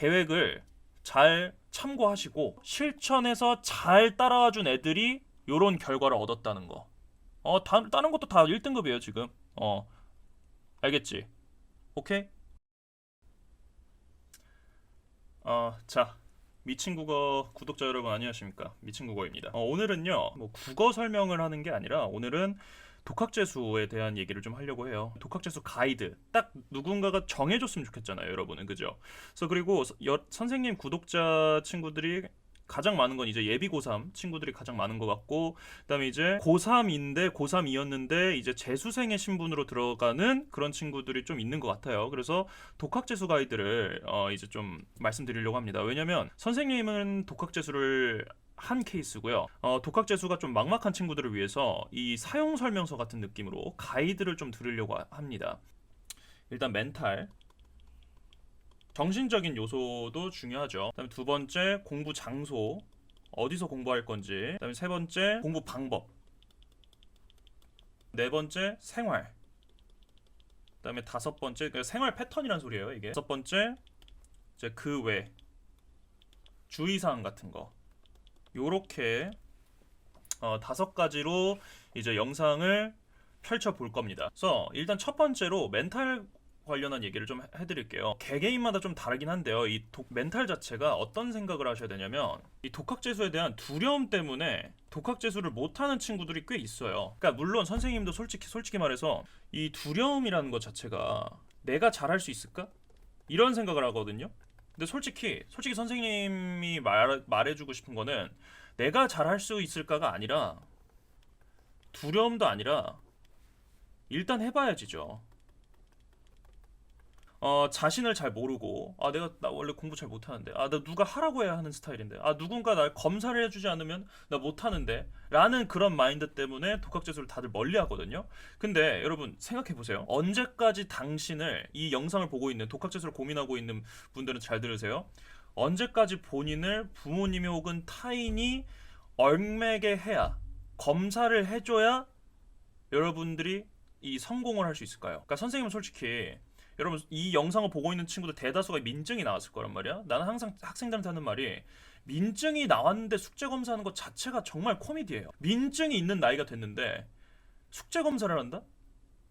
계획을 잘 참고하시고 실천해서 잘 따라와준 애들이 요런 결과를 얻었다는 거. 다른 것도 다 1등급이에요 지금. 알겠지? 오케이? 자, 미친국어 구독자 여러분 안녕하십니까? 미친국어입니다. 오늘은요, 뭐 국어 설명을 하는 게 아니라 오늘은 독학재수에 대한 얘기를 좀 하려고 해요. 독학재수 가이드 딱 누군가가 정해줬으면 좋겠잖아요, 여러분은 그죠? 그래서 그리고 선생님 구독자 친구들이 가장 많은 건 이제 예비 고3 친구들이 가장 많은 것 같고, 그다음에 이제 고3인데 고3이었는데 이제 재수생의 신분으로 들어가는 그런 친구들이 좀 있는 것 같아요. 그래서 독학재수 가이드를 이제 좀 말씀드리려고 합니다. 왜냐면 선생님은 독학재수를 한 케이스고요. 독학재수가 좀 막막한 친구들을 위해서 이 사용 설명서 같은 느낌으로 가이드를 좀 들으려고 합니다. 일단 멘탈, 정신적인 요소도 중요하죠. 그다음에 두 번째 공부 장소, 어디서 공부할 건지. 그다음에 세 번째 공부 방법. 네 번째 생활. 그다음에 다섯 번째 그러니까 생활 패턴이란 소리예요, 이게. 다섯 번째 이제 그 외 주의사항 같은 거. 요렇게 다섯 가지로 이제 영상을 펼쳐 볼 겁니다. 그래서 일단 첫 번째로 멘탈 관련한 얘기를 좀 해드릴게요. 개개인마다 좀 다르긴 한데요. 이 멘탈 자체가 어떤 생각을 하셔야 되냐면, 이 독학재수에 대한 두려움 때문에 독학재수를 못하는 친구들이 꽤 있어요. 그러니까 물론 선생님도 솔직히 말해서 이 두려움이라는 것 자체가 내가 잘할 수 있을까? 이런 생각을 하거든요. 근데 솔직히 선생님이 말해주고 싶은 거는 내가 잘할 수 있을까가 아니라, 두려움도 아니라 일단 해봐야지죠. 자신을 잘 모르고, 나 원래 공부 잘 못하는데, 나 누가 하라고 해야 하는 스타일인데, 누군가 날 검사를 해주지 않으면 나 못하는데 라는 그런 마인드 때문에 독학재수를 다들 멀리 하거든요. 근데 여러분 생각해보세요. 언제까지 당신을, 이 영상을 보고 있는 독학재수를 고민하고 있는 분들은 잘 들으세요. 언제까지 본인을 부모님이 혹은 타인이 얽매게 해야, 검사를 해줘야 여러분들이 이 성공을 할 수 있을까요? 그러니까 선생님은 솔직히, 여러분 이 영상을 보고 있는 친구들 대다수가 민증이 나왔을 거란 말이야. 나는 항상 학생들한테 하는 말이, 민증이 나왔는데 숙제 검사하는 것 자체가 정말 코미디예요. 민증이 있는 나이가 됐는데 숙제 검사를 한다?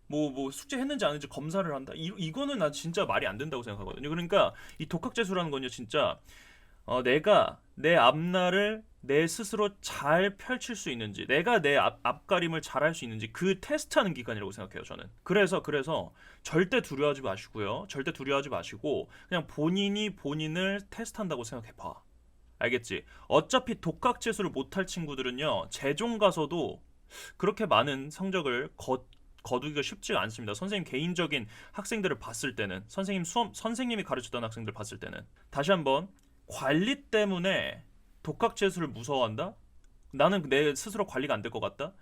뭐 숙제 했는지 안 했는지 검사를 한다? 이거는 난 진짜 말이 안 된다고 생각하거든요. 그러니까 이 독학재수라는 건요, 진짜 내가 내 앞날을 내 스스로 잘 펼칠 수 있는지, 내가 내 앞가림을 잘 할 수 있는지, 그 테스트하는 기간이라고 생각해요, 저는. 그래서 절대 두려워하지 마시고요. 절대 두려워하지 마시고 그냥 본인이 본인을 테스트한다고 생각해봐. 알겠지? 어차피 독학재수를 못할 친구들은요, 재종 가서도 그렇게 많은 성적을 거두기가 쉽지가 않습니다. 선생님 개인적인 학생들을 봤을 때는, 선생님이 가르쳤던 학생들 봤을 때는. 다시 한번, 관리 때문에 독학재수를 무서워한다? 나는 내 스스로 관리가 안 될 것 같다?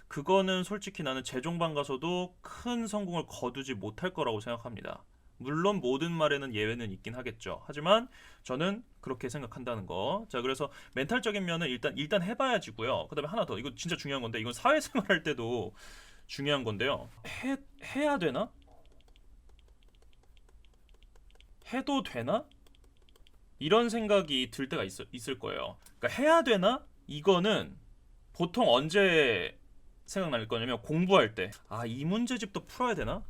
그거는 솔직히 나는 재종반 가서도 큰 성공을 거두지 못할 거라고 생각합니다. 물론 모든 말에는 예외는 있긴 하겠죠. 하지만 저는 그렇게 생각한다는 거. 자, 그래서 멘탈적인 면은 일단 해봐야지고요. 그다음에 하나 더, 이거 진짜 중요한 건데, 이건 사회생활 할 때도 중요한 건데요. 해야 되나? 해도 되나? 이런 생각이 들 때가 있을 거예요. 그러니까 해야 되나? 이거는 보통 언제 생각날 거냐면, 공부할 때. 이 문제집도 풀어야 되나?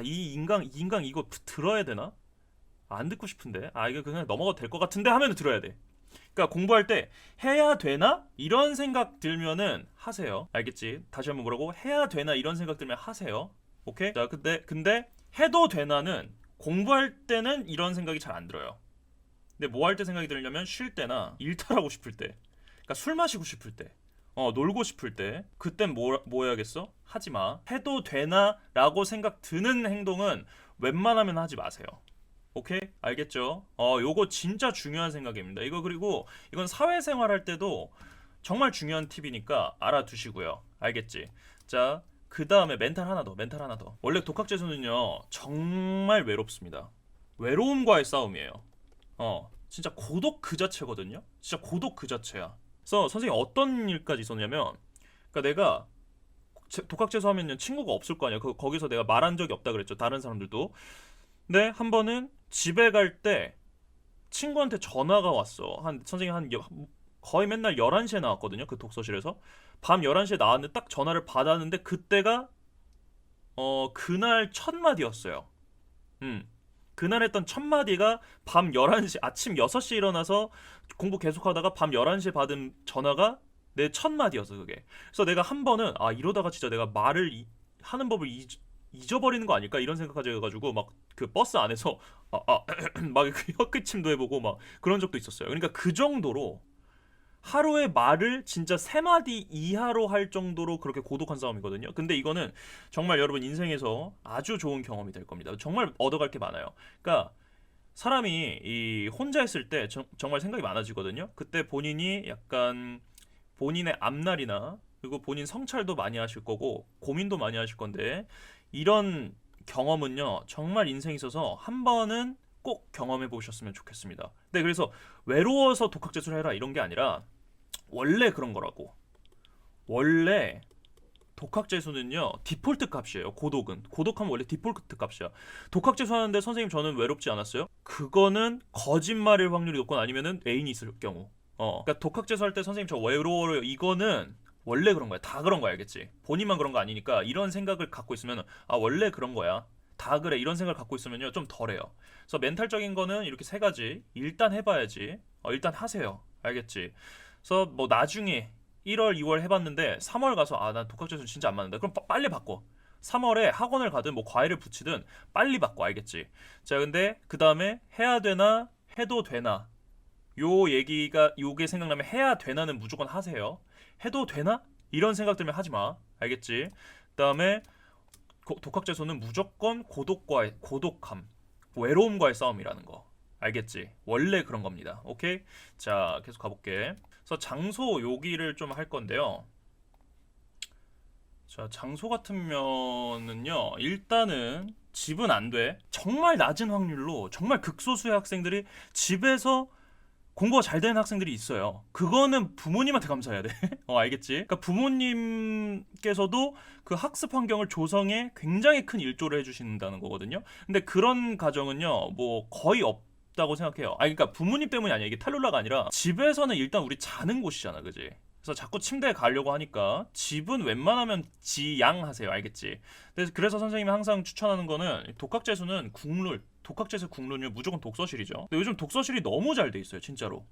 이 인강 이거 들어야 되나? 안 듣고 싶은데. 이거 그냥 넘어가도 될 것 같은데 하면 들어야 돼. 그러니까 공부할 때 해야 되나? 이런 생각 들면은 하세요. 알겠지? 다시 한번 뭐라고? 해야 되나? 이런 생각 들면 하세요. 오케이? 자, 근데 해도 되나는, 공부할 때는 이런 생각이 잘 안 들어요. 근데 뭐 할 때 생각이 들냐면, 쉴 때나 일탈하고 싶을 때, 그러니까 술 마시고 싶을 때, 놀고 싶을 때, 그땐 뭐 해야겠어? 하지 마. 해도 되나? 라고 생각 드는 행동은 웬만하면 하지 마세요. 오케이? 알겠죠? 요거 진짜 중요한 생각입니다. 그리고 이건 사회생활 할 때도 정말 중요한 팁이니까 알아두시고요. 알겠지? 자, 그 다음에 멘탈 하나 더. 원래 독학재수는요, 정말 외롭습니다. 외로움과의 싸움이에요. 진짜 고독 그 자체거든요. 진짜 고독 그 자체야. 그래서 선생님이 어떤 일까지 있었냐면, 그러니까 내가 독학재수 하면 친구가 없을 거 아니야. 거기서 내가 말한 적이 없다 그랬죠, 다른 사람들도. 근데 한 번은 집에 갈 때 친구한테 전화가 왔어. 선생님 거의 맨날 11시에 나왔거든요. 그 독서실에서. 밤 11시에 나왔는데 딱 전화를 받았는데 그때가 그날 첫 마디였어요. 음. 그날 했던 첫 마디가 밤 11시 아침 6시에 일어나서 공부 계속하다가 밤 11시에 받은 전화가 내 첫 마디였어, 그게. 그래서 내가 한 번은 이러다가 진짜 내가 말을 하는 법을 잊어버리는 거 아닐까 이런 생각까지 해가지고 막 그 버스 안에서 막 혀끝침도 해보고 막 그런 적도 있었어요. 그러니까 그 정도로 하루에 말을 진짜 세 마디 이하로 할 정도로 그렇게 고독한 싸움이거든요. 근데 이거는 정말 여러분 인생에서 아주 좋은 경험이 될 겁니다. 정말 얻어갈 게 많아요. 그러니까 사람이 이 혼자 있을 때 정말 생각이 많아지거든요. 그때 본인이 약간 본인의 앞날이나 그리고 본인 성찰도 많이 하실 거고 고민도 많이 하실 건데 이런 경험은요 정말 인생에 있어서 한 번은 꼭 경험해 보셨으면 좋겠습니다. 네, 그래서 외로워서 독학재수를 해라 이런 게 아니라 원래 그런 거라고. 원래 독학재수는요 디폴트 값이에요. 고독하면 원래 디폴트 값이야. 독학재수 하는데 선생님 저는 외롭지 않았어요? 그거는 거짓말일 확률이 높거나 아니면은 애인이 있을 경우. 그러니까 독학재수 할 때 선생님 저 외로워요 이거는 원래 그런 거야. 다 그런 거야, 알겠지? 본인만 그런 거 아니니까 이런 생각을 갖고 있으면 원래 그런 거야. 다 그래. 이런 생각을 갖고 있으면요 좀 덜해요. 그래서 멘탈적인 거는 이렇게 세 가지. 일단 해봐야지. 일단 하세요. 알겠지? 그래서 뭐 나중에 1월, 2월 해봤는데 3월 가서 난 독학재수 진짜 안 맞는다. 그럼 빨리 바꿔. 3월에 학원을 가든 뭐 과외를 붙이든 빨리 바꿔. 알겠지? 자, 근데 그 다음에 해야 되나 해도 되나 요게 생각나면 해야 되나는 무조건 하세요. 해도 되나? 이런 생각 들면 하지 마. 알겠지? 그다음에 독학재수는 무조건 고독함, 외로움과의 싸움이라는 거. 알겠지? 원래 그런 겁니다. 오케이? 자, 계속 가볼게. 그래서 장소 요기를 좀 할 건데요. 자, 장소 같으면은요. 일단은 집은 안 돼. 정말 낮은 확률로 정말 극소수의 학생들이 집에서 공부가 잘 되는 학생들이 있어요. 그거는 부모님한테 감사해야 돼. 알겠지? 그러니까 부모님께서도 그 학습 환경을 조성에 굉장히 큰 일조를 해주신다는 거거든요. 근데 그런 가정은요, 뭐 거의 없다고 생각해요. 그러니까 부모님 때문이 아니야. 이게 탈룰라가 아니라 집에서는 일단 우리 자는 곳이잖아, 그지? 그래서 자꾸 침대에 가려고 하니까 집은 웬만하면 지양하세요. 알겠지? 그래서 선생님이 항상 추천하는 거는 독학재수는 독학재수 국룰은 무조건 독서실이죠. 근데 요즘 독서실이 너무 잘 돼 있어요, 진짜로.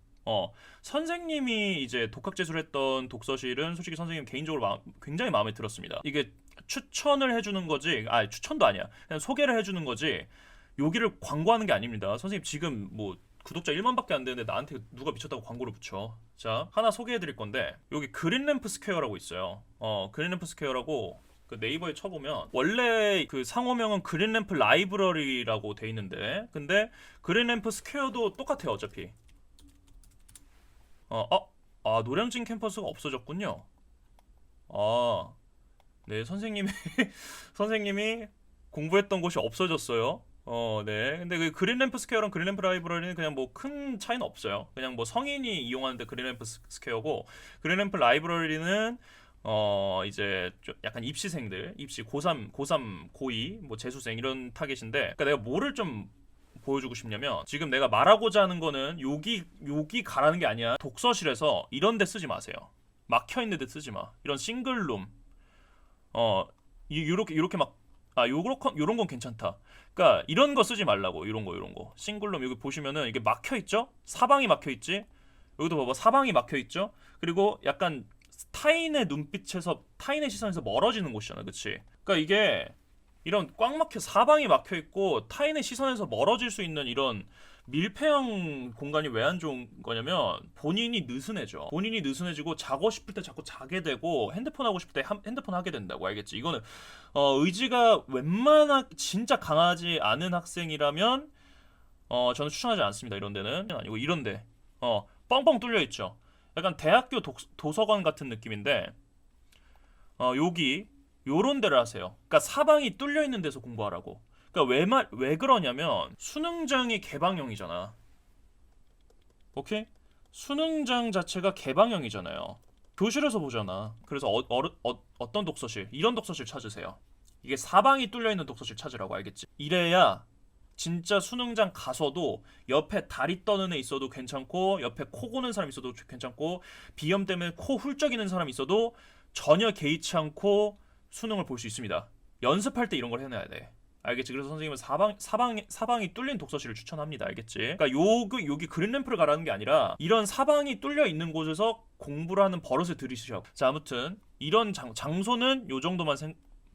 선생님이 이제 독학재수를 했던 독서실은 솔직히 선생님 개인적으로 굉장히 마음에 들었습니다. 이게 추천을 해주는 거지, 추천도 아니야. 그냥 소개를 해주는 거지. 여기를 광고하는 게 아닙니다. 선생님 지금 뭐 구독자 1만밖에 안 되는데 나한테 누가 미쳤다고 광고를 붙여. 자, 하나 소개해 드릴 건데 여기 그린램프 스퀘어라고 있어요. 그린램프 스퀘어라고 그 네이버에 쳐보면 원래 그 상호명은 그린램프 라이브러리라고 돼 있는데 근데 그린램프 스퀘어도 똑같아요 어차피. 노량진 캠퍼스가 없어졌군요. 네, 선생님이 공부했던 곳이 없어졌어요. 네. 근데 그 그린램프 스퀘어랑 그린램프 라이브러리는 그냥 뭐 큰 차이는 없어요. 그냥 뭐 성인이 이용하는데 그린램프 스퀘어고 그린램프 라이브러리는 이제 좀 약간 입시생들, 고3, 고2, 뭐 재수생 이런 타겟인데 그러니까 내가 뭐를 좀 보여주고 싶냐면 지금 내가 말하고자 하는 거는 여기 가라는 게 아니야. 독서실에서 이런 데 쓰지 마세요. 막혀 있는 데 쓰지 마. 이런 싱글룸 요렇게 막 요런 건 괜찮다. 그러니까 이런 거 쓰지 말라고. 이런 거. 싱글룸 여기 보시면은 이게 막혀 있죠? 사방이 막혀 있지? 여기도 봐봐. 사방이 막혀 있죠? 그리고 약간 타인의 시선에서 멀어지는 곳이잖아. 그치? 그러니까 이게 이런 꽉 막혀 사방이 막혀 있고 타인의 시선에서 멀어질 수 있는 이런 밀폐형 공간이 왜 안 좋은 거냐면 본인이 느슨해지고 자고 싶을 때 자꾸 자게 되고 핸드폰 하고 싶을 때 핸드폰 하게 된다고. 알겠지? 이거는 의지가 진짜 강하지 않은 학생이라면 저는 추천하지 않습니다. 이런 데는 아니고 이런 데 뻥뻥 뚫려 있죠. 약간 대학교 도서관 같은 느낌인데 여기 요런 데를 하세요. 그러니까 사방이 뚫려 있는 데서 공부하라고. 그러니까 왜 그러냐면 수능장이 개방형이잖아. 오케이? 수능장 자체가 개방형이잖아요. 교실에서 보잖아. 그래서 어떤 독서실? 이런 독서실 찾으세요. 이게 사방이 뚫려 있는 독서실 찾으라고. 알겠지? 이래야 진짜 수능장 가서도 옆에 다리 떠는 애 있어도 괜찮고 옆에 코 고는 사람 있어도 괜찮고 비염 때문에 코 훌쩍이는 사람 있어도 전혀 개의치 않고 수능을 볼 수 있습니다. 연습할 때 이런 걸 해놔야 돼. 알겠지? 그래서 선생님은 사방이 뚫린 독서실을 추천합니다. 알겠지? 그러니까 여기 그린램프를 가라는 게 아니라 이런 사방이 뚫려 있는 곳에서 공부를 하는 버릇을 들이시라고. 자, 아무튼 이런 장소는 요 정도만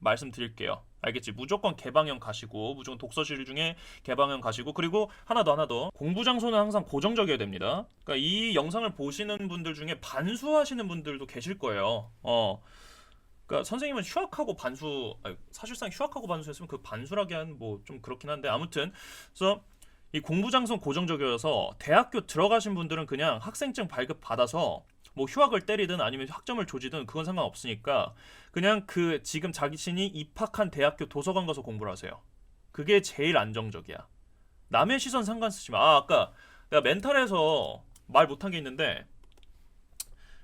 말씀드릴게요. 알겠지? 무조건 개방형 가시고, 무조건 독서실 중에 개방형 가시고, 그리고 하나 더 공부 장소는 항상 고정적이어야 됩니다. 그러니까 이 영상을 보시는 분들 중에 반수하시는 분들도 계실 거예요. 그러니까 선생님은 휴학하고 사실상 휴학하고 반수했으면 그 반수라기엔 뭐 좀 그렇긴 한데, 아무튼 그래서 이 공부 장소 고정적이어서 대학교 들어가신 분들은 그냥 학생증 발급 받아서 뭐 휴학을 때리든 아니면 학점을 조지든 그건 상관없으니까 그냥 그 지금 자신이 입학한 대학교 도서관 가서 공부를 하세요. 그게 제일 안정적이야. 남의 시선 상관 쓰지 마. 아까 내가 멘탈에서 말 못한 게 있는데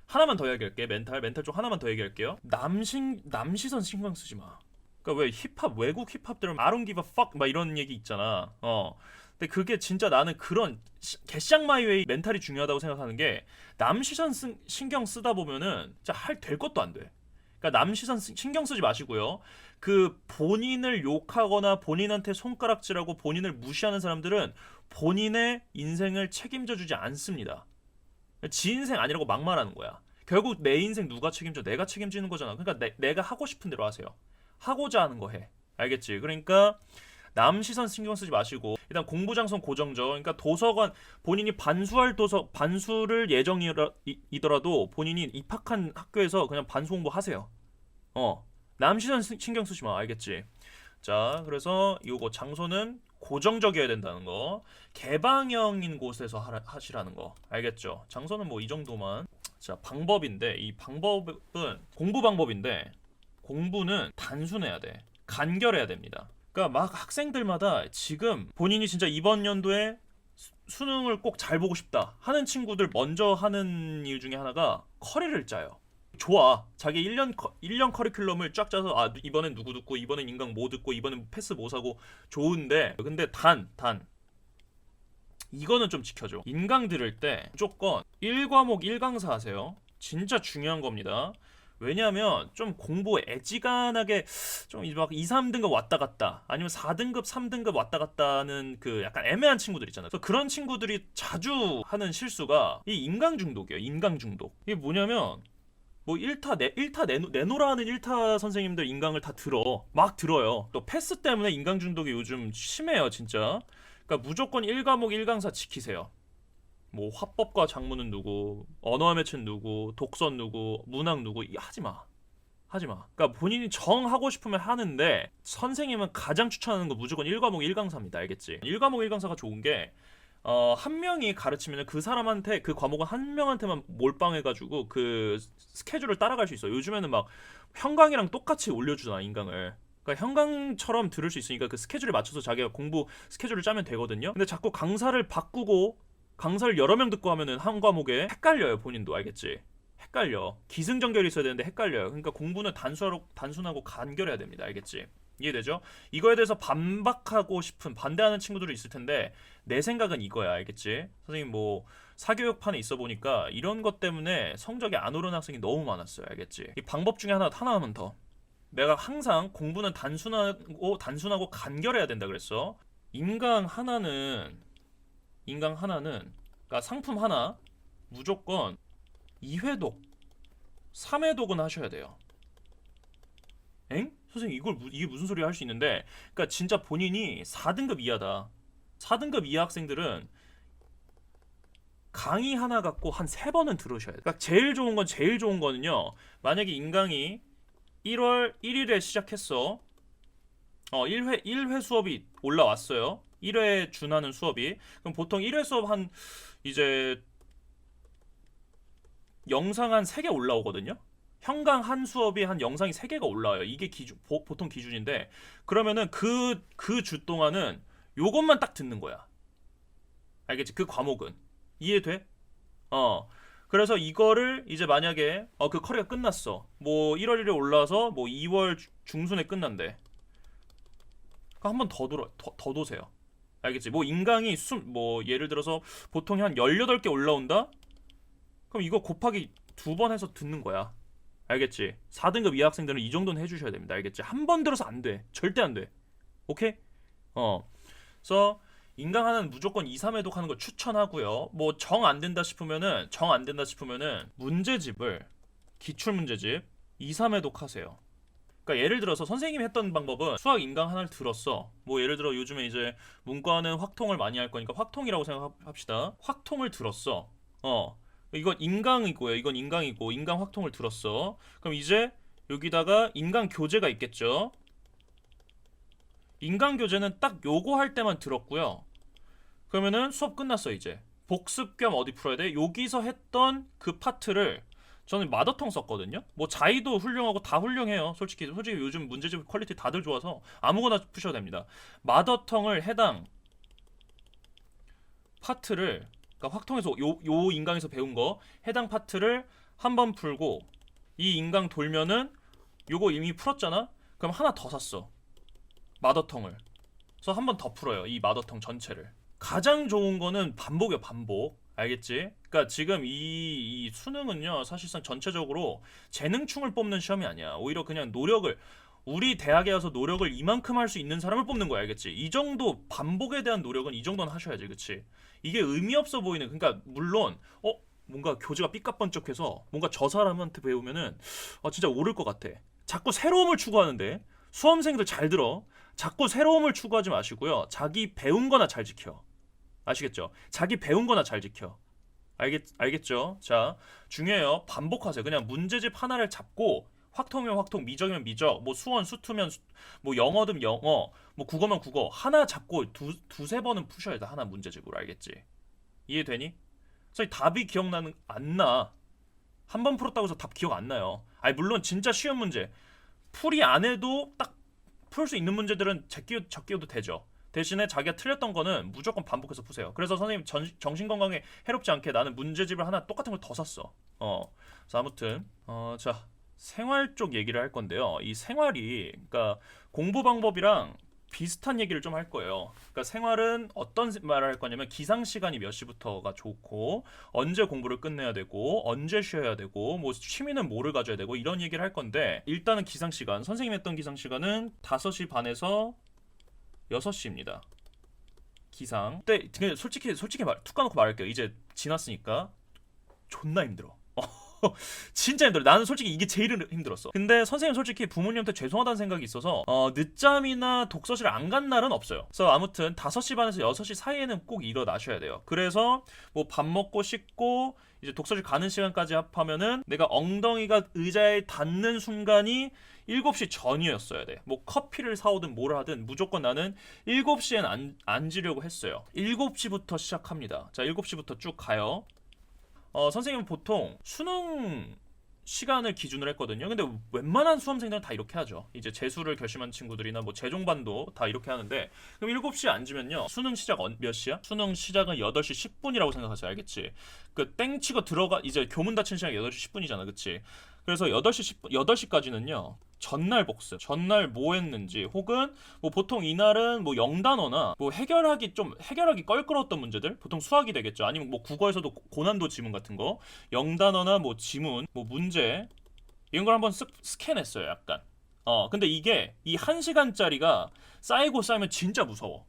하나만 더 얘기할게. 멘탈 쪽 하나만 더 얘기할게요. 남 시선 신경 쓰지 마. 그러니까 왜 힙합 외국 힙합들은 I don't give a fuck 막 이런 얘기 있잖아. 근데 그게 진짜 나는 그런 개쌍마이웨이 멘탈이 중요하다고 생각하는 게 남 시선 신경 쓰다 보면은 진짜 될 것도 안 돼. 그러니까 남 시선 신경 쓰지 마시고요. 그 본인을 욕하거나 본인한테 손가락질하고 본인을 무시하는 사람들은 본인의 인생을 책임져 주지 않습니다. 지 인생 아니라고 막말하는 거야. 결국 내 인생 누가 책임져? 내가 책임지는 거잖아. 그러니까 내가 하고 싶은 대로 하세요. 하고자 하는 거 해. 알겠지? 그러니까 남 시선 신경 쓰지 마시고 일단 공부 장소 고정적. 그러니까 도서관 본인이 반수를 예정이더라도 본인이 입학한 학교에서 그냥 반수 공부하세요. 남 시선 신경 쓰지 마. 알겠지? 자, 그래서 요거 장소는 고정적이어야 된다는 거. 개방형인 곳에서 하시라는 거. 알겠죠? 장소는 뭐 이 정도만. 자, 방법인데 이 방법은 공부 방법인데 공부는 단순해야 돼. 간결해야 됩니다. 그러니까 막 학생들마다 지금 본인이 진짜 이번 연도에 수능을 꼭 잘 보고 싶다 하는 친구들 먼저 하는 일 중에 하나가 커리를 짜요. 좋아. 자기 1년 커리큘럼을 쫙 짜서 이번엔 누구 듣고 이번엔 인강 뭐 듣고 이번엔 패스 뭐 사고 좋은데 근데 단 이거는 좀 지켜줘. 인강 들을 때 무조건 1과목 1강사 하세요. 진짜 중요한 겁니다. 왜냐하면 좀 공부 애지간하게 좀 막 2, 3등급 왔다 갔다 아니면 4등급, 3등급 왔다 갔다 하는 그 약간 애매한 친구들 있잖아요. 그래서 그런 친구들이 자주 하는 실수가 이 인강 중독이에요. 인강 중독. 이게 뭐냐면 뭐 1타 내노라 하는 1타 선생님들 인강을 다 막 들어요. 또 패스 때문에 인강 중독이 요즘 심해요, 진짜. 그러니까 무조건 1과목 1강사 지키세요. 뭐 화법과 작문은 누구, 언어와 매체는 누구, 독선 누구, 문학 누구 하지 마. 그러니까 본인이 정하고 싶으면 하는데 선생님은 가장 추천하는 거 무조건 1과목 1강사입니다. 알겠지? 1과목 1강사가 좋은 게 한 명이 가르치면 그 사람한테 그 과목은 한 명한테만 몰빵해가지고 그 스케줄을 따라갈 수 있어. 요즘에는 막 형광이랑 똑같이 올려주잖아, 인강을. 그러니까 형광처럼 들을 수 있으니까 그 스케줄에 맞춰서 자기가 공부 스케줄을 짜면 되거든요. 근데 자꾸 강사를 바꾸고 강사를 여러 명 듣고 하면은 한 과목에 헷갈려요. 본인도. 알겠지? 헷갈려. 기승전결이 있어야 되는데 헷갈려요. 그러니까 공부는 단순하고 간결해야 됩니다. 알겠지? 이해되죠? 이거에 대해서 반대하는 친구들이 있을 텐데 내 생각은 이거야. 알겠지? 선생님 뭐 사교육판에 있어 보니까 이런 것 때문에 성적이 안 오르는 학생이 너무 많았어요. 알겠지? 이 방법 중에 하나만 더. 내가 항상 공부는 단순하고 간결해야 된다 그랬어. 인강 하나는 그러니까 상품 하나 무조건 2회독 3회독은 하셔야 돼요. 엥? 선생님 이게 무슨 소리 할 수 있는데, 그러니까 진짜 본인이 4등급 이하다. 4등급 이하 학생들은 강의 하나 갖고 한 3번은 들으셔야 돼요. 그러니까 제일 좋은 거는요. 만약에 인강이 1월 1일에 시작했어. 1회 수업이 올라왔어요. 1회에 준하는 수업이. 그럼 보통 1회 수업 이제 영상 한 3개 올라오거든요. 형강 한 수업이 한 영상이 3개가 올라와요. 이게 보통 기준인데, 그러면은 그 주 동안은 요것만 딱 듣는 거야. 알겠지? 그 과목은. 이해돼? 그래서 이거를 이제 만약에 그 커리가 끝났어. 뭐 1월 1일에 올라와서 뭐 2월 중순에 끝난대. 그럼 한 번 더 도세요. 알겠지? 뭐 인강이 뭐 예를 들어서 보통 한 18개 올라온다? 그럼 이거 곱하기 2번 해서 듣는 거야. 알겠지? 4등급 이 학생들은 이 정도는 해주셔야 됩니다. 알겠지? 한 번 들어서 안 돼. 절대 안 돼. 오케이? 그래서 인강 하나는 무조건 2, 3회독 하는 거 추천하고요. 뭐 정 안 된다 싶으면은 문제집을 기출 문제집 2, 3회독 하세요. 그러니까 예를 들어서 선생님이 했던 방법은 수학 인강 하나를 들었어. 뭐 예를 들어 요즘에 이제 문과는 확통을 많이 할 거니까 확통이라고 생각합시다. 확통을 들었어. 이건 인강이고요. 이건 인강이고 인강 확통을 들었어. 그럼 이제 여기다가 인강 교재가 있겠죠. 인강 교재는 딱 요거 할 때만 들었고요. 그러면은 수업 끝났어 이제. 복습 겸 어디 풀어야 돼? 여기서 했던 그 파트를 저는 마더텅 썼거든요. 뭐 자의도 훌륭하고 다 훌륭해요. 솔직히 요즘 문제집 퀄리티 다들 좋아서 아무거나 푸셔도 됩니다. 마더텅을 해당 파트를 그러니까 확통에서 요 인강에서 배운 거 해당 파트를 한번 풀고 이 인강 돌면은 요거 이미 풀었잖아. 그럼 하나 더 샀어. 마더텅을. 그래서 한 번 더 풀어요. 이 마더텅 전체를. 가장 좋은 거는 반복이야, 반복. 알겠지? 그러니까 지금 이 수능은요 사실상 전체적으로 재능충을 뽑는 시험이 아니야. 오히려 그냥 노력을 우리 대학에 와서 노력을 이만큼 할 수 있는 사람을 뽑는 거야. 알겠지? 이 정도 반복에 대한 노력은 이 정도는 하셔야지. 그치? 이게 의미 없어 보이는 그러니까 물론 뭔가 교재가 삐까번쩍해서 뭔가 저 사람한테 배우면은 진짜 오를 것 같아. 자꾸 새로움을 추구하는데 수험생들 잘 들어. 자꾸 새로움을 추구하지 마시고요. 자기 배운 거나 잘 지켜. 아시겠죠? 자기 배운 거나 잘 지켜. 알겠죠? 자, 중요해요. 반복하세요. 그냥 문제집 하나를 잡고 확통이면 확통, 미적이면 미적, 뭐 수원, 수투면 뭐 영어든 영어, 뭐 국어면 국어 하나 잡고 두세 번은 푸셔야 돼. 하나 문제집으로. 알겠지? 이해되니? 그래서 답이 기억나는 안 나. 한 번 풀었다고 해서 답 기억 안 나요. 아니 물론 진짜 쉬운 문제 풀이 안 해도 딱 풀 수 있는 문제들은 적기도 되죠. 대신에 자기가 틀렸던 거는 무조건 반복해서 푸세요. 그래서 선생님 정신건강에 해롭지 않게 나는 문제집을 하나 똑같은 걸 더 샀어. 그래서 아무튼 자 생활 쪽 얘기를 할 건데요. 이 생활이 그러니까 공부 방법이랑 비슷한 얘기를 좀 할 거예요. 그러니까 생활은 어떤 말을 할 거냐면 기상 시간이 몇 시부터가 좋고 언제 공부를 끝내야 되고 언제 쉬어야 되고 뭐 취미는 뭐를 가져야 되고 이런 얘기를 할 건데 일단은 기상 시간 선생님이 했던 기상 시간은 5시 반에서 6시입니다. 기상. 근데 솔직히 툭 까놓고 말할게요. 이제 지났으니까 존나 힘들어. 진짜 힘들어. 나는 솔직히 이게 제일 힘들었어. 근데 선생님 솔직히 부모님한테 죄송하다는 생각이 있어서 늦잠이나 독서실 안 간 날은 없어요. 그래서 아무튼 5시 반에서 6시 사이에는 꼭 일어나셔야 돼요. 그래서 뭐 밥 먹고 씻고 이제 독서실 가는 시간까지 합하면은 내가 엉덩이가 의자에 닿는 순간이 7시 전이었어야 돼. 뭐 커피를 사오든 뭘 하든 무조건 나는 7시엔 앉으려고 했어요. 7시부터 시작합니다. 자, 7시부터 쭉 가요. 선생님은 보통 수능 시간을 기준으로 했거든요. 근데 웬만한 수험생들은 다 이렇게 하죠. 이제 재수를 결심한 친구들이나 뭐 재종반도 다 이렇게 하는데 그럼 7시에 앉으면요. 수능 시작 몇 시야? 수능 시작은 8시 10분이라고 생각하세요. 알겠지? 그 땡치고 들어가 이제 교문 닫힌 시간이 8시 10분이잖아. 그치? 그래서 8시까지는요. 전날 복습. 전날 뭐 했는지 혹은 뭐 보통 이날은 뭐 영단어나 뭐 해결하기 껄끄러웠던 문제들 보통 수학이 되겠죠. 아니면 뭐 국어에서도 고난도 지문 같은 거 영단어나 뭐 지문 뭐 문제 이런 걸 한번 스캔했어요. 약간 근데 이게 이 1시간짜리가 쌓이고 쌓이면 진짜 무서워.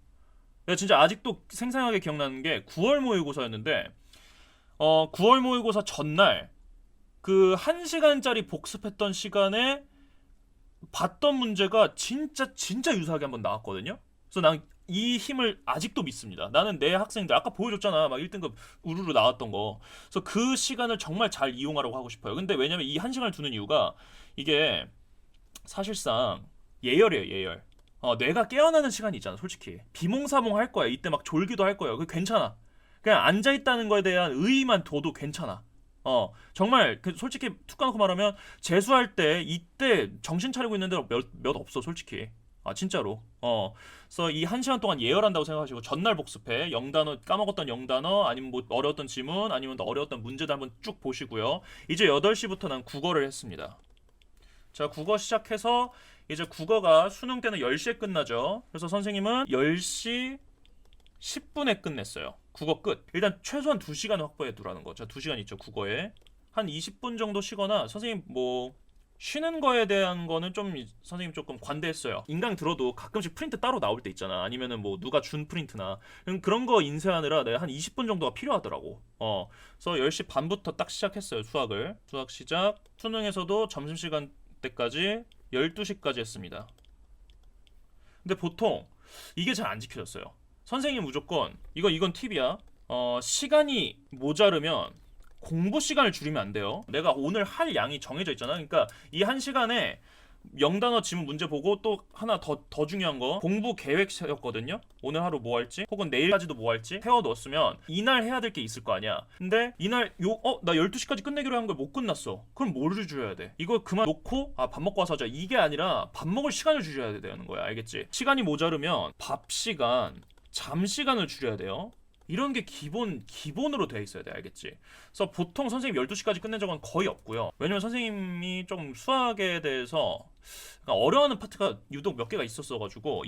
내가 진짜 아직도 생생하게 기억나는 게 9월 모의고사였는데 9월 모의고사 전날 그 1시간짜리 복습했던 시간에 봤던 문제가 진짜 유사하게 한번 나왔거든요. 그래서 난 이 힘을 아직도 믿습니다. 나는 내 학생들 아까 보여줬잖아. 막 1등급 우르르 나왔던 거. 그래서 그 시간을 정말 잘 이용하려고 하고 싶어요. 근데 왜냐면 이 1시간을 두는 이유가 이게 사실상 예열이에요. 예열. 뇌가 깨어나는 시간이 있잖아. 솔직히 비몽사몽 할 거야. 이때 막 졸기도 할 거예요. 그 괜찮아. 그냥 앉아있다는 거에 대한 의의만 둬도 괜찮아. 정말 솔직히 툭 까놓고 말하면 재수할 때 이때 정신 차리고 있는 데가 몇 없어 솔직히. 진짜로. 그래서 이 1시간 동안 예열한다고 생각하시고 전날 복습해. 영단어 까먹었던 영단어 아니면 뭐 어려웠던 지문 아니면 어려웠던 문제들 한번 쭉 보시고요. 이제 8시부터 난 국어를 했습니다. 자, 국어 시작해서 이제 국어가 수능 때는 10시에 끝나죠. 그래서 선생님은 10시 10분에 끝냈어요. 국어 끝. 일단 최소한 2시간 확보해 두라는 거. 자, 2시간 있죠, 국어에. 한 20분 정도 쉬거나 선생님 뭐 쉬는 거에 대한 거는 좀 선생님 조금 관대했어요. 인강 들어도 가끔씩 프린트 따로 나올 때 있잖아. 아니면은 뭐 누가 준 프린트나 그런 거 인쇄하느라 내가 한 20분 정도가 필요하더라고. 그래서 10시 반부터 딱 시작했어요, 수학을. 수학 시작. 수능에서도 점심시간 때까지 12시까지 했습니다. 근데 보통 이게 잘 안 지켜졌어요. 선생님 무조건 이건 팁이야. 시간이 모자르면 공부 시간을 줄이면 안 돼요. 내가 오늘 할 양이 정해져 있잖아. 그러니까 이 1시간에 0단어 지문 문제 보고 또 하나 더 중요한 거 공부 계획 세웠거든요. 오늘 하루 뭐 할지 혹은 내일까지도 뭐 할지 세워 넣었으면 이날 해야 될 게 있을 거 아니야. 근데 이날 나 12시까지 끝내기로 한 걸 못 끝났어. 그럼 뭐를 줘야 돼? 이거 그만 놓고 밥 먹고 와서 하자. 이게 아니라 밥 먹을 시간을 줄여야 되는 거야. 알겠지? 시간이 모자르면 밥 시간, 잠 시간을 줄여야 돼요. 이런 게 기본으로 돼 있어야 돼. 알겠지? 그래서 보통 선생님 12시까지 끝낸 적은 거의 없고요. 왜냐면 선생님이 좀 수학에 대해서 어려워하는 파트가 유독 몇 개가 있어가지고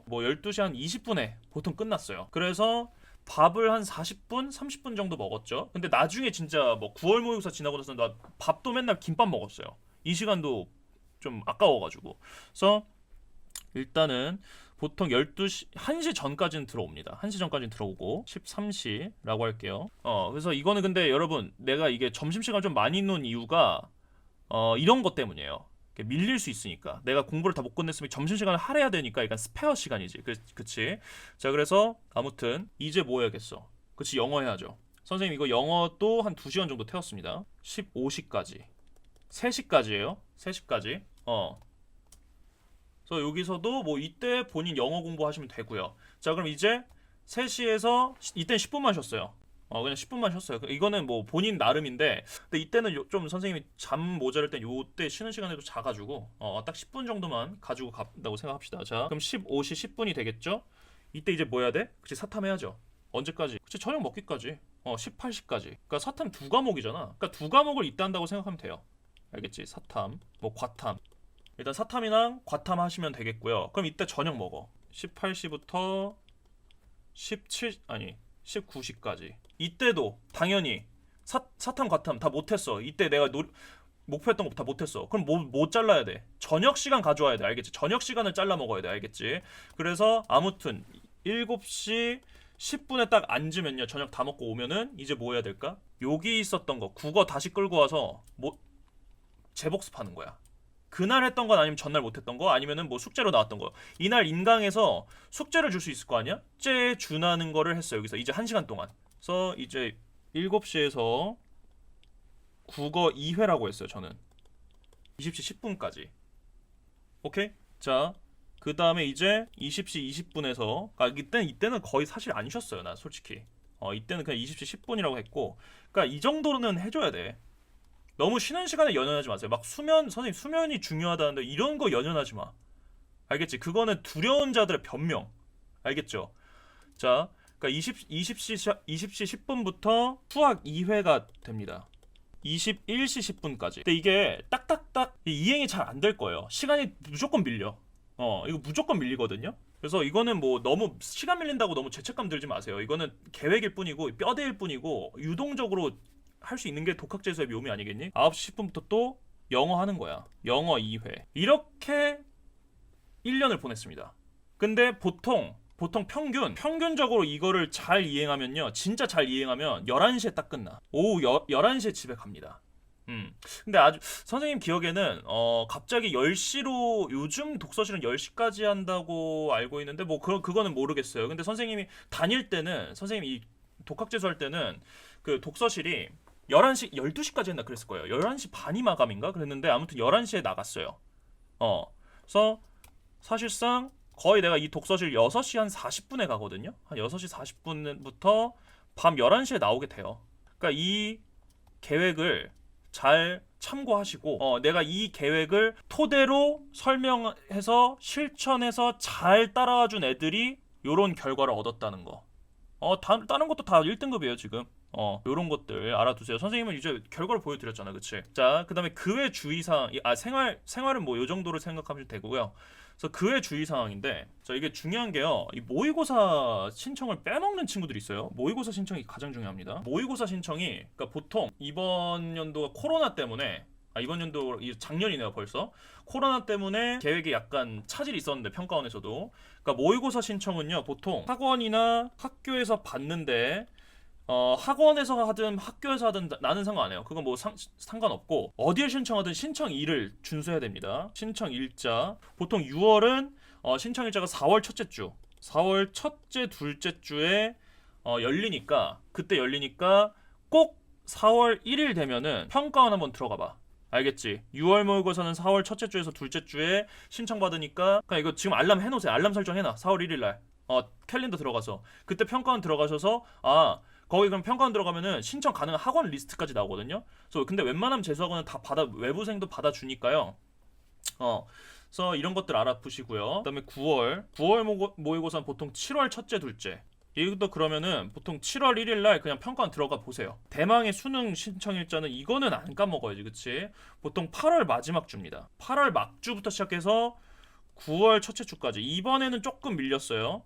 뭐 12시 한 20분에 보통 끝났어요. 그래서 밥을 한 40분, 30분 정도 먹었죠. 근데 나중에 진짜 뭐 9월 모의고사 지나고 나서 나 밥도 맨날 김밥 먹었어요. 이 시간도 좀 아까워가지고. 그래서 일단은 보통 12시, 1시 전까지는 들어옵니다. 1시 전까지는 들어오고 13시라고 할게요. 그래서 이거는 근데 여러분 내가 이게 점심시간 좀 많이 놓은 이유가 이런 것 때문이에요. 밀릴 수 있으니까. 내가 공부를 다 못 끝냈으면 점심시간을 할애해야 되니까 약간 스페어 시간이지. 그치? 자, 그래서 아무튼 이제 뭐 해야겠어? 그치, 영어 해야죠. 선생님 이거 영어도 한 2시간 정도 태웠습니다. 15시까지 3시까지예요. 3시까지. 그래서 여기서도 뭐 이때 본인 영어 공부하시면 되고요. 자, 그럼 이제 3시에서 이때는 10분만 쉬었어요. 그냥 10분만 쉬었어요. 이거는 뭐 본인 나름인데, 근데 이때는 좀 선생님이 잠 모자랄 땐 요때 쉬는 시간에도 자가지고 딱 10분 정도만 가지고 간다고 생각합시다. 자, 그럼 15시 10분이 되겠죠? 이때 이제 뭐 해야 돼? 그치, 사탐 해야죠. 언제까지? 그치, 저녁 먹기까지. 18시까지. 그러니까 사탐 2과목이잖아. 그러니까 2과목을 이때 한다고 생각하면 돼요. 알겠지? 사탐, 뭐 과탐. 일단 사탐이랑 과탐 하시면 되겠고요. 그럼 이때 저녁 먹어. 18시부터 19시까지. 이때도 당연히 사탐 과탐 다 못했어. 이때 내가 목표했던 거 다 못했어. 그럼 뭐 잘라야 돼? 저녁 시간 가져와야 돼. 알겠지? 저녁 시간을 잘라 먹어야 돼. 알겠지? 그래서 아무튼 7시 10분에 딱 앉으면요. 저녁 다 먹고 오면은 이제 뭐 해야 될까? 여기 있었던 거 국어 다시 끌고 와서 뭐 재복습하는 거야. 그날 했던 건 아니면 전날 못했던 거 아니면은 뭐 숙제로 나왔던 거. 이날 인강에서 숙제를 줄 수 있을 거 아니야? 숙제에 준하는 거를 했어요. 여기서 이제 1시간 동안. 그래서 이제 7시에서 국어 2회라고 했어요. 저는 20시 10분까지. 오케이? 자, 그 다음에 이제 20시 20분에서 이때는 거의 사실 안 쉬었어요. 나 솔직히. 이때는 그냥 20시 10분이라고 했고, 그러니까 이 정도는 해줘야 돼. 너무 쉬는 시간에 연연하지 마세요. 막 선생님 수면이 중요하다는데 이런 거 연연하지 마. 알겠지? 그거는 두려운 자들의 변명. 알겠죠? 자, 그러니까 20시 10분부터 수학 2회가 됩니다. 21시 10분까지. 근데 이게 딱딱딱 이행이 잘 안 될 거예요. 시간이 무조건 밀려. 이거 무조건 밀리거든요. 그래서 이거는 뭐 너무 시간 밀린다고 너무 죄책감 들지 마세요. 이거는 계획일 뿐이고 뼈대일 뿐이고 유동적으로 할 수 있는 게 독학재수의 묘미 아니겠니? 9시 10분부터 또 영어 하는 거야. 영어 2회. 이렇게 1년을 보냈습니다. 근데 보통 평균적으로 이거를 잘 이행하면요. 진짜 잘 이행하면 11시에 딱 끝나. 오후 11시에 집에 갑니다. 근데 아주 선생님 기억에는 갑자기 10시로 요즘 독서실은 10시까지 한다고 알고 있는데 뭐 그거는 모르겠어요. 근데 선생님이 다닐 때는 선생님이 이 독학재수 할 때는 그 독서실이 11시, 12시까지 했나 그랬을 거예요. 11시 반이 마감인가? 그랬는데 아무튼 11시에 나갔어요. 그래서 사실상 거의 내가 이 독서실 6시 한 40분에 가거든요. 한 6시 40분부터 밤 11시에 나오게 돼요. 그러니까 이 계획을 잘 참고하시고 내가 이 계획을 토대로 설명해서 실천해서 잘 따라와준 애들이 요런 결과를 얻었다는 거. 다른 것도 다 1등급이에요 지금. 요런 것들 알아두세요. 선생님은 이제 결과를 보여드렸잖아, 그치? 자, 그 다음에 그 외 주의사항, 생활은 뭐 요 정도로 생각하면 되고요. 그래서 그의 주의 사항인데, 자 이게 중요한 게요. 이 모의고사 신청을 빼먹는 친구들이 있어요. 모의고사 신청이 가장 중요합니다. 모의고사 신청이 그러니까 보통 이번 연도가 코로나 때문에 이번 연도 작년이네요 벌써. 코로나 때문에 계획이 약간 차질이 있었는데 평가원에서도. 그러니까 모의고사 신청은요 보통 학원이나 학교에서 받는데 학원에서 하든 학교에서 하든 나는 상관 안 해요. 그건 뭐 상관없고 어디에 신청하든 신청일을 준수해야 됩니다. 신청일자 보통 6월은 신청일자가 4월 첫째 주, 4월 첫째 둘째 주에 열리니까 그때 열리니까 꼭 4월 1일 되면은 평가원 한번 들어가 봐. 알겠지? 6월 모의고사는 4월 첫째 주에서 둘째 주에 신청받으니까 그냥 이거 지금 알람 해놓으세요. 알람 설정해놔. 4월 1일 날 캘린더 들어가서 그때 평가원 들어가셔서 거기 그럼 평가원 들어가면은 신청 가능한 학원 리스트까지 나오거든요. 그래서 근데 웬만하면 재수학원은 다 외부생도 받아주니까요. 그래서 이런 것들 알아보시고요. 그다음에 9월 모의고사는 보통 7월 첫째 둘째. 이것도 그러면은 보통 7월 1일 날 그냥 평가원 들어가 보세요. 대망의 수능 신청일자는 이거는 안 까먹어야지, 그치? 보통 8월 마지막 주입니다. 8월 막주부터 시작해서 9월 첫째 주까지. 이번에는 조금 밀렸어요.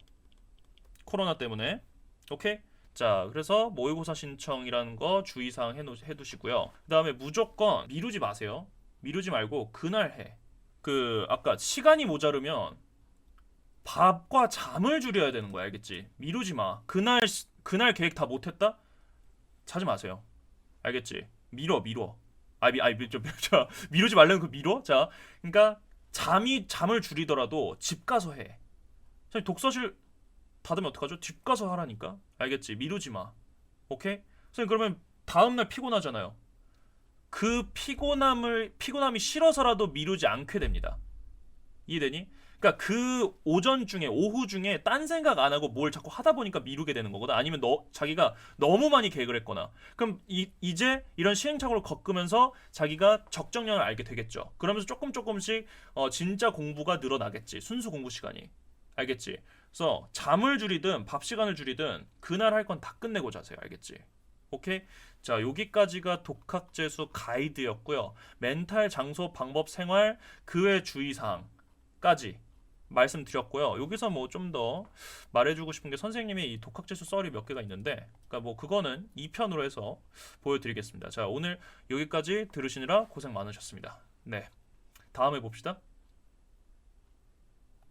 코로나 때문에. 오케이? 자, 그래서 모의고사 신청이라는 거 주의사항 해두시고요. 그 다음에 무조건 미루지 마세요. 미루지 말고 그날 해. 아까 시간이 모자르면 밥과 잠을 줄여야 되는 거야, 알겠지? 미루지 마. 그날 계획 다 못했다? 자지 마세요. 알겠지? 미뤄. 미루지 말라는 그 미뤄? 자, 그러니까 잠을 줄이더라도 집 가서 해. 독서실 닫으면 어떡하죠? 집 가서 하라니까. 알겠지? 미루지 마. 오케이? 선생님 그러면 다음날 피곤하잖아요. 그 피곤함이 싫어서라도 미루지 않게 됩니다. 이해되니? 그러니까 그 오후 중에 딴 생각 안 하고 뭘 자꾸 하다 보니까 미루게 되는 거거든. 아니면 자기가 너무 많이 계획을 했거나. 그럼 이제 이런 시행착오를 겪으면서 자기가 적정량을 알게 되겠죠. 그러면서 조금씩 진짜 공부가 늘어나겠지. 순수 공부 시간이. 알겠지? 그래서 잠을 줄이든 밥 시간을 줄이든 그날 할 건 다 끝내고 자세요. 알겠지? 오케이? 자, 여기까지가 독학재수 가이드였고요. 멘탈, 장소, 방법, 생활, 그 외 주의사항까지 말씀드렸고요. 여기서 뭐 좀 더 말해주고 싶은 게 선생님이 이 독학재수 썰이 몇 개가 있는데, 그러니까 뭐 그거는 2편으로 해서 보여드리겠습니다. 자, 오늘 여기까지 들으시느라 고생 많으셨습니다. 네, 다음에 봅시다.